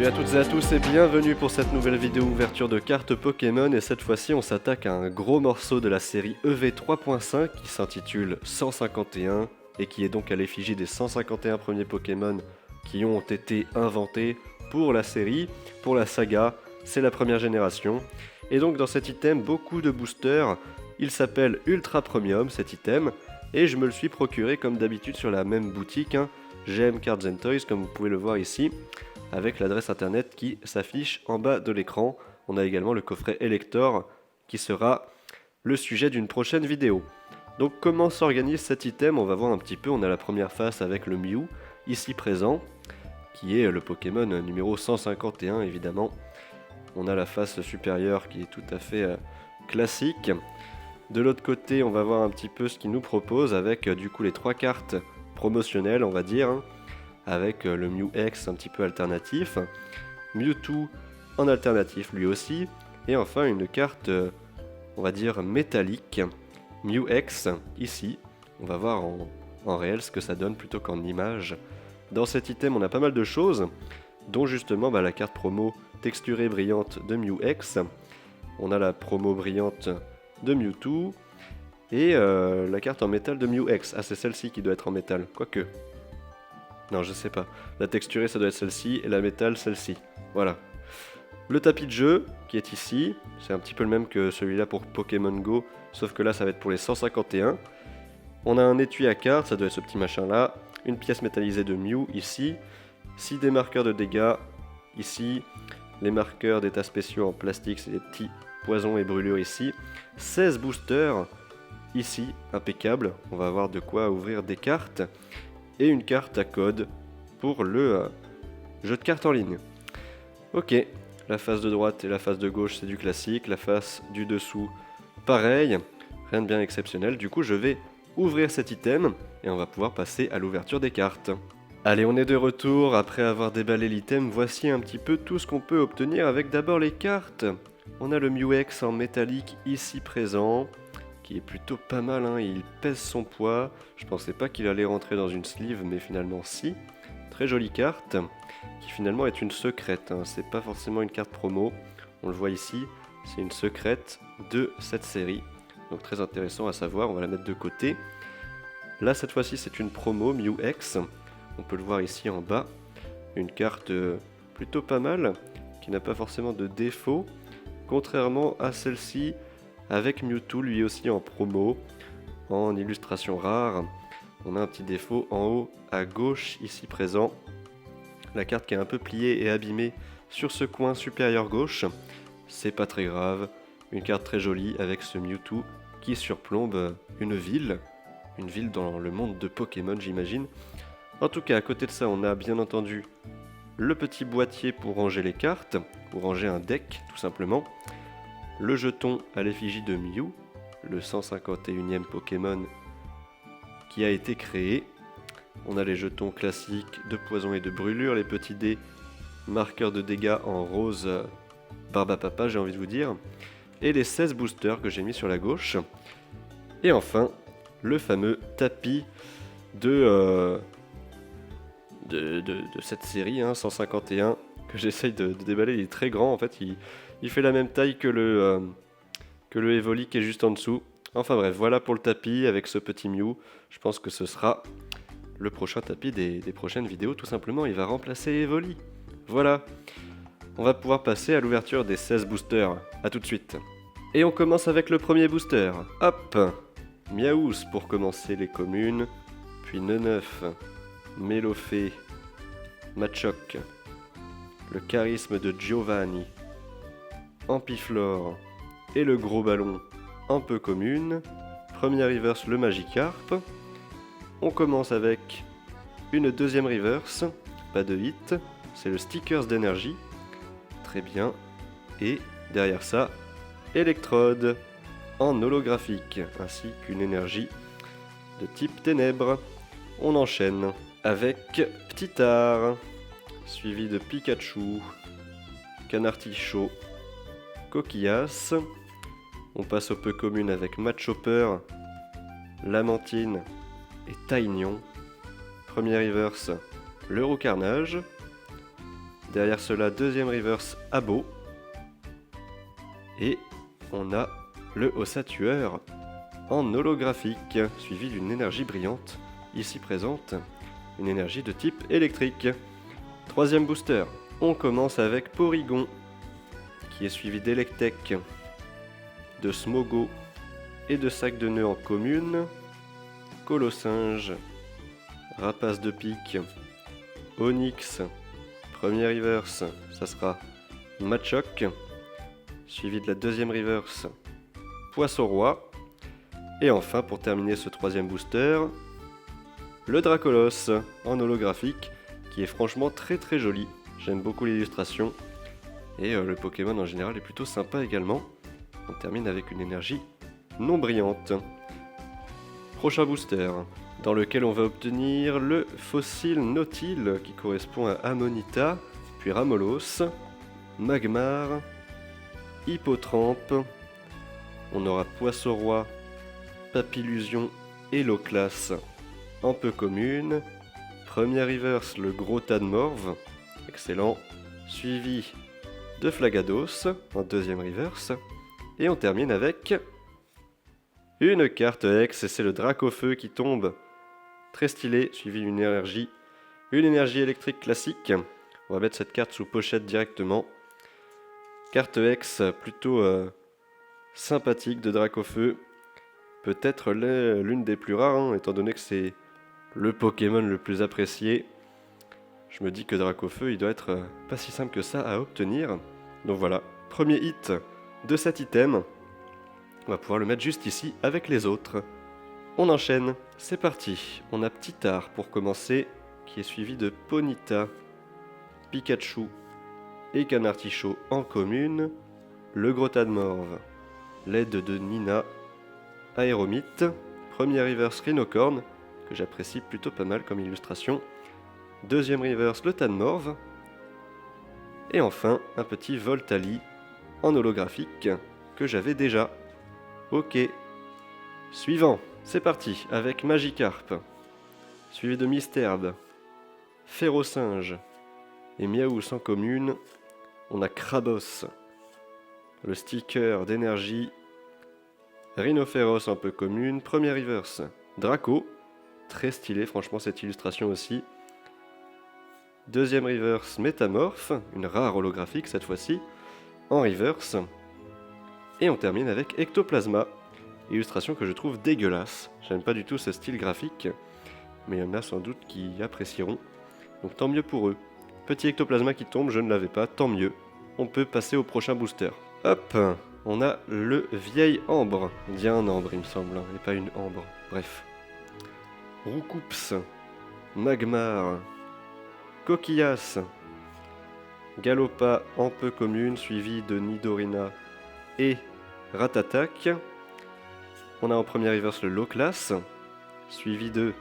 Salut à toutes et à tous et bienvenue pour cette nouvelle vidéo ouverture de cartes Pokémon, et cette fois-ci on s'attaque à un gros morceau de la série EV 3.5 qui s'intitule 151 et qui est donc à l'effigie des 151 premiers Pokémon qui ont été inventés pour la série, pour la saga. C'est la première génération. Et donc dans cet item, beaucoup de boosters. Il s'appelle Ultra Premium cet item, et je me le suis procuré comme d'habitude sur la même boutique, GM Cards and Toys, comme vous pouvez le voir ici, avec l'adresse internet qui s'affiche en bas de l'écran. On a également le coffret Elector qui sera le sujet d'une prochaine vidéo. Donc comment s'organise cet item? On va voir un petit peu. On a la première face avec le Mew, ici présent, qui est le Pokémon numéro 151 évidemment. On a la face supérieure qui est tout à fait classique. De l'autre côté, on va voir un petit peu ce qu'il nous propose avec du coup les 3 cartes promotionnelles, on va dire, avec le Mew X un petit peu alternatif, Mewtwo en alternatif lui aussi, et enfin une carte, on va dire, métallique, Mew X ici. On va voir en réel ce que ça donne plutôt qu'en image. Dans cet item, on a pas mal de choses, dont justement la carte promo texturée brillante de Mew X. On a la promo brillante de Mewtwo, et la carte en métal de Mew X. Ah, c'est celle-ci qui doit être en métal, quoique. Non, je sais pas. La texturée, ça doit être celle-ci, et la métal, celle-ci. Voilà. Le tapis de jeu, qui est ici, c'est un petit peu le même que celui-là pour Pokémon Go, sauf que là, ça va être pour les 151. On a un étui à cartes, ça doit être ce petit machin-là. Une pièce métallisée de Mew, ici. 6 des marqueurs de dégâts, ici. Les marqueurs d'état spéciaux en plastique, c'est des petits poisons et brûlures, ici. 16 boosters, ici, impeccable. On va avoir de quoi ouvrir des cartes. Et une carte à code pour le jeu de cartes en ligne. Ok, la face de droite et la face de gauche c'est du classique, la face du dessous pareil, rien de bien exceptionnel. Du coup je vais ouvrir cet item et on va pouvoir passer à l'ouverture des cartes. Allez, on est de retour après avoir déballé l'item. Voici un petit peu tout ce qu'on peut obtenir avec d'abord les cartes. On a le Mew X en métallique ici présent, qui est plutôt pas mal, il pèse son poids. Je pensais pas qu'il allait rentrer dans une sleeve, mais finalement si. Très jolie carte, qui finalement est une secrète, c'est pas forcément une carte promo. On le voit ici, c'est une secrète de cette série. Donc très intéressant à savoir, on va la mettre de côté. Là cette fois-ci c'est une promo Mew X, on peut le voir ici en bas. Une carte plutôt pas mal, qui n'a pas forcément de défaut, contrairement à celle-ci, avec Mewtwo lui aussi en promo, en illustration rare. On a un petit défaut en haut à gauche ici présent. La carte qui est un peu pliée et abîmée sur ce coin supérieur gauche. C'est pas très grave. Une carte très jolie avec ce Mewtwo qui surplombe une ville. Une ville dans le monde de Pokémon, j'imagine. En tout cas, à côté de ça, on a bien entendu le petit boîtier pour ranger les cartes, pour ranger un deck tout simplement. Le jeton à l'effigie de Mew, le 151e Pokémon qui a été créé. On a les jetons classiques de poison et de brûlure, les petits dés marqueurs de dégâts en rose barbe à papa, j'ai envie de vous dire, et les 16 boosters que j'ai mis sur la gauche. Et enfin, le fameux tapis de cette série, 151, que j'essaye de déballer. Il est très grand en fait, il fait la même taille que le Evoli qui est juste en dessous. Enfin bref, voilà pour le tapis avec ce petit Mew. Je pense que ce sera le prochain tapis des prochaines vidéos, tout simplement. Il va remplacer Evoli. Voilà. On va pouvoir passer à l'ouverture des 16 boosters. A tout de suite. Et on commence avec le premier booster. Hop, Miaous pour commencer les communes. Puis Neneuf, Mélofée, Machoc, le charisme de Giovanni, Ampiflore et le gros ballon un peu commune. Premier reverse, le Magikarp. On commence avec une deuxième reverse, pas de hit, c'est le Stickers d'énergie. Très bien. Et derrière ça, Electrode en holographique, ainsi qu'une énergie de type ténèbres. On enchaîne avec Ptitard, suivi de Pikachu, Canartichaud, Coquillas. On passe aux peu communes avec Machopper, Lamantine et Taignon. Premier reverse, l'Eurocarnage. Derrière cela, deuxième reverse Abo. Et on a le Ossatueur en holographique, suivi d'une énergie brillante, ici présente, une énergie de type électrique. Troisième booster, on commence avec Porygon, qui est suivi d'Electek, de Smogo et de Sac de Nœuds en commune, Colossinge, Rapace de Pique, Onyx, premier reverse, ça sera Machoc, suivi de la deuxième reverse, Poisson-Roi, et enfin pour terminer ce troisième booster, le Dracolos en holographique, qui est franchement très très joli, j'aime beaucoup l'illustration, et le Pokémon en général est plutôt sympa également. On termine avec une énergie non brillante. Prochain booster, dans lequel on va obtenir le fossile Nautile, qui correspond à Amonita, puis Ramolos, Magmar, Hippotrampe, on aura Poisson-Roi, Papillusion et Loclass en peu commune. Premier reverse, le gros Tadmorve, excellent, suivi de Flagados en deuxième reverse. Et on termine avec une carte X, et c'est le Dracofeu qui tombe. Très stylé, suivi d'une énergie électrique classique. On va mettre cette carte sous pochette directement. Carte X plutôt sympathique de Dracofeu. Peut-être l'une des plus rares, hein, étant donné que c'est le Pokémon le plus apprécié. Je me dis que Dracofeu, il doit être pas si simple que ça à obtenir. Donc voilà, premier hit de cet item. On va pouvoir le mettre juste ici avec les autres. On enchaîne, c'est parti. On a Ptittar pour commencer, qui est suivi de Ponyta, Pikachu et Canartichaud en commune, le gros Tadmorve, l'aide de Nina, Aéromite, premier reverse Rhinocorn, que j'apprécie plutôt pas mal comme illustration, deuxième reverse le Tadmorve, et enfin un petit Voltali en holographique que j'avais déjà. Ok, suivant, c'est parti avec Magikarp, suivi de Misterbe, Ferrosinge et Miaous en commune. On a Krabos, le sticker d'énergie, Rhinophéros en peu commune, premier reverse Draco, très stylé franchement cette illustration aussi. Deuxième reverse Métamorphe, une rare holographique cette fois-ci, en reverse. Et on termine avec Ectoplasma, illustration que je trouve dégueulasse. J'aime pas du tout ce style graphique, mais il y en a sans doute qui apprécieront. Donc tant mieux pour eux. Petit Ectoplasma qui tombe, je ne l'avais pas, tant mieux. On peut passer au prochain booster. Hop, on a le vieil Ambre. On dit un ambre il me semble, et pas une ambre. Bref. Roucoups, Magmar, Coquillas, Galopa en peu commune, suivi de Nidorina et Ratatak. On a en premier reverse le Loclass, suivi de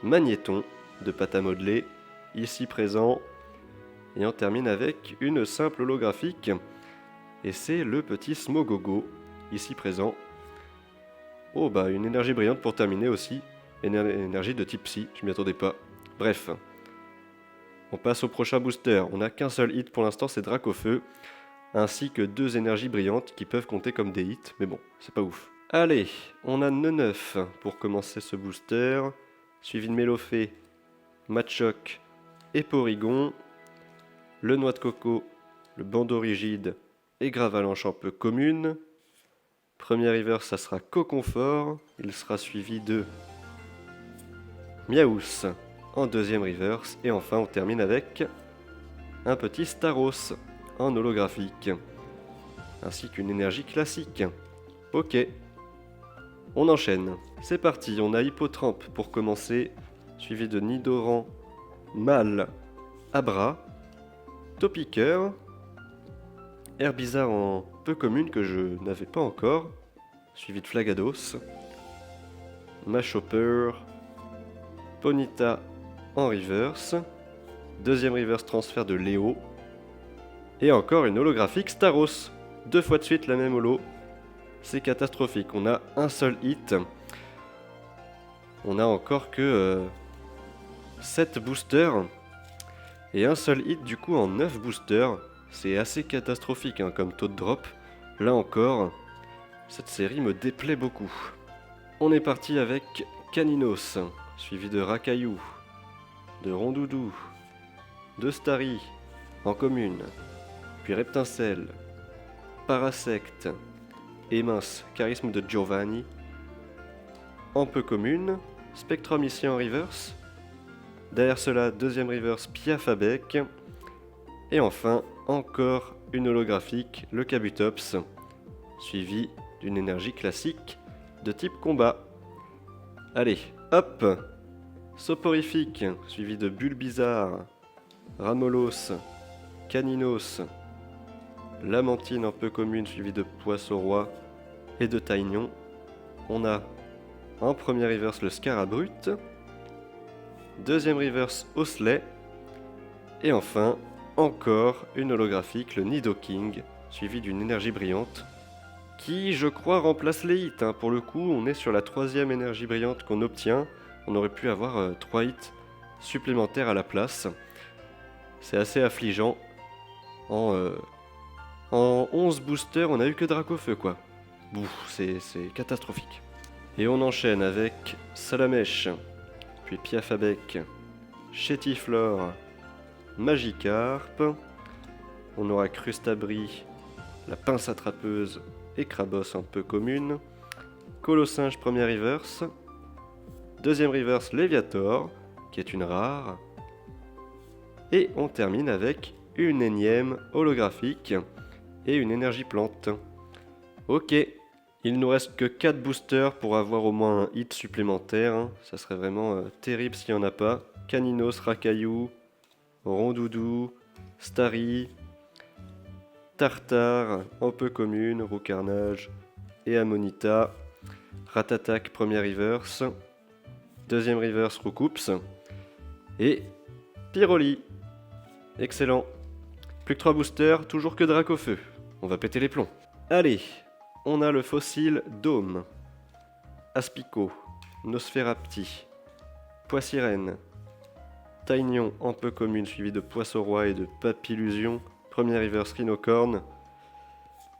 Magnéton de pâte à modeler, ici présent. Et on termine avec une simple holographique, et c'est le petit Smogogo, ici présent. Oh bah une énergie brillante pour terminer aussi, énergie de type Psy, je m'y attendais pas. Bref, on passe au prochain booster. On n'a qu'un seul hit pour l'instant, c'est Dracofeu, ainsi que deux énergies brillantes qui peuvent compter comme des hits, mais bon, c'est pas ouf. Allez, on a Neneuf pour commencer ce booster, suivi de Mélofée, Machoc et Porygon, le Noix de Coco, le Bandeau Rigide et Gravalanche en peu commune. Premier reverse, ça sera Coconfort, il sera suivi de Miaous en deuxième reverse, et enfin on termine avec un petit Staros en holographique, ainsi qu'une énergie classique. Ok, on enchaîne, c'est parti, on a Hippotrampe pour commencer, suivi de Nidoran, Mal, Abra, Topiqueur, Herbizarre en peu commune que je n'avais pas encore, suivi de Flagados, Machopper, Ponyta en reverse, deuxième reverse transfert de Léo, et encore une holographique Staros, deux fois de suite la même holo, c'est catastrophique, on a un seul hit, on a encore que 7 boosters, Et un seul hit du coup en 9 boosters. C'est assez catastrophique hein, comme taux de drop. Là encore, cette série me déplaît beaucoup. On est parti avec Caninos, suivi de Rakayu, de Rondoudou, de Starry, en commune, puis Reptincelle, Parasect, Émince, Charisme de Giovanni, en peu commune, Spectrum ici en reverse, derrière cela deuxième reverse Piaf avec, et enfin encore une holographique, le Kabutops, suivi d'une énergie classique de type combat. Allez, hop! Soporifique, suivi de Bulbizarre, Ramolos, Caninos, Lamantine un peu commune, suivi de Poisson-Roi et de Taignon. On a en premier reverse le Scarabrut, deuxième reverse Osley, et enfin encore une holographique, le Nidoking, suivi d'une énergie brillante, qui je crois remplace les hits. Pour le coup, on est sur la troisième énergie brillante qu'on obtient. On aurait pu avoir 3 hits supplémentaires à la place. C'est assez affligeant. En 11 boosters, on a eu que Dracofeu quoi. C'est catastrophique. Et on enchaîne avec Salamèche, puis Piafabec, Chétiflore, Magikarp. On aura Crustabri, la pince attrapeuse et Crabos un peu commune. Colossinge premier reverse. Deuxième reverse Léviator, qui est une rare. Et on termine avec une énième holographique et une énergie plante. Ok, il nous reste que 4 boosters pour avoir au moins un hit supplémentaire. Ça serait vraiment terrible s'il n'y en a pas. Caninos, Rakayu, Rondoudou, Starry, Tartare, un peu commune, Roucarnage et Amonita. Ratatak, premier reverse. Deuxième reverse, Roucoups. Et Pyroli. Excellent. Plus que 3 boosters, toujours que Dracofeu. On va péter les plombs. Allez, on a le fossile Dôme, Aspico, Nosferapti, Poissirène, Taignon en peu commune suivi de Poisson-Roi et de Papillusion, premier reverse Rhinocorne,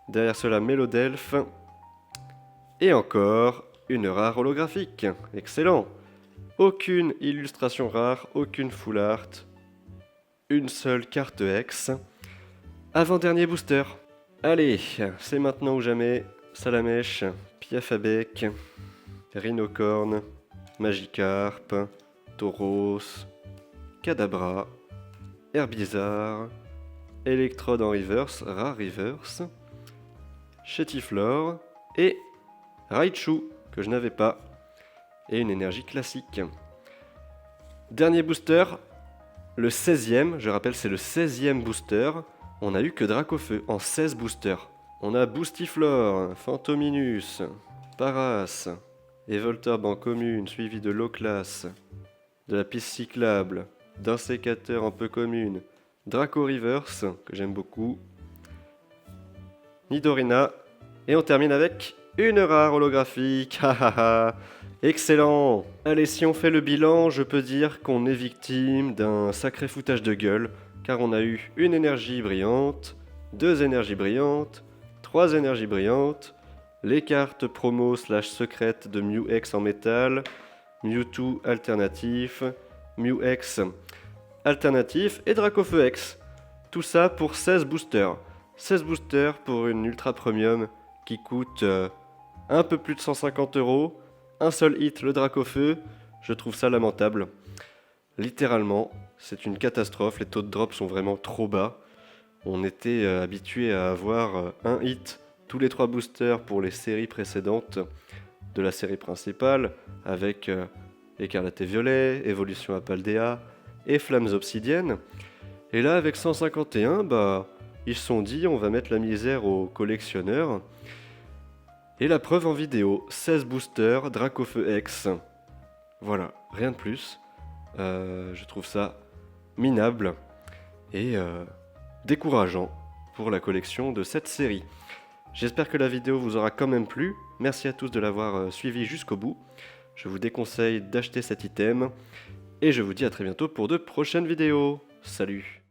derrière cela Mélodelphe, et encore une rare holographique, excellent. Aucune illustration rare, aucune full art, une seule carte X. Avant-dernier booster. Allez, c'est maintenant ou jamais. Salamèche, Piafabec, Rhinocorne, Magikarp, Tauros, Kadabra, Herbizarre, Electrode en reverse, rare reverse, Chétiflore et Raichu, que je n'avais pas, et une énergie classique. Dernier booster, le 16e, je rappelle c'est le 16e booster, on a eu que Dracofeu en 16 boosters. On a Boostiflore, Phantominus, Paras, Evoltorb en commune, suivi de Loclas, de la piste cyclable, d'un sécateur en peu commune, Draco Reverse, que j'aime beaucoup, Nidorina, et on termine avec une rare holographique. Excellent. Allez, si on fait le bilan, je peux dire qu'on est victime d'un sacré foutage de gueule, car on a eu une énergie brillante, 2 énergies brillantes, 3 énergies brillantes, les cartes promo / secrètes de Mew-X en métal, Mewtwo alternatif, Mew-X alternatif et Dracofeu X. Tout ça pour 16 boosters. 16 boosters pour une ultra premium qui coûte un peu plus de 150 €. Un seul hit, le Dracofeu, je trouve ça lamentable. Littéralement, c'est une catastrophe, les taux de drop sont vraiment trop bas. On était habitué à avoir un hit tous les 3 boosters pour les séries précédentes de la série principale, avec Écarlate et Violet, Évolution à Paldea et Flammes Obsidiennes. Et là, avec 151, ils se sont dit on va mettre la misère aux collectionneurs. Et la preuve en vidéo, 16 boosters, Dracofeu X. Voilà, rien de plus. Je trouve ça minable et décourageant pour la collection de cette série. J'espère que la vidéo vous aura quand même plu. Merci à tous de l'avoir suivi jusqu'au bout. Je vous déconseille d'acheter cet item. Et je vous dis à très bientôt pour de prochaines vidéos. Salut.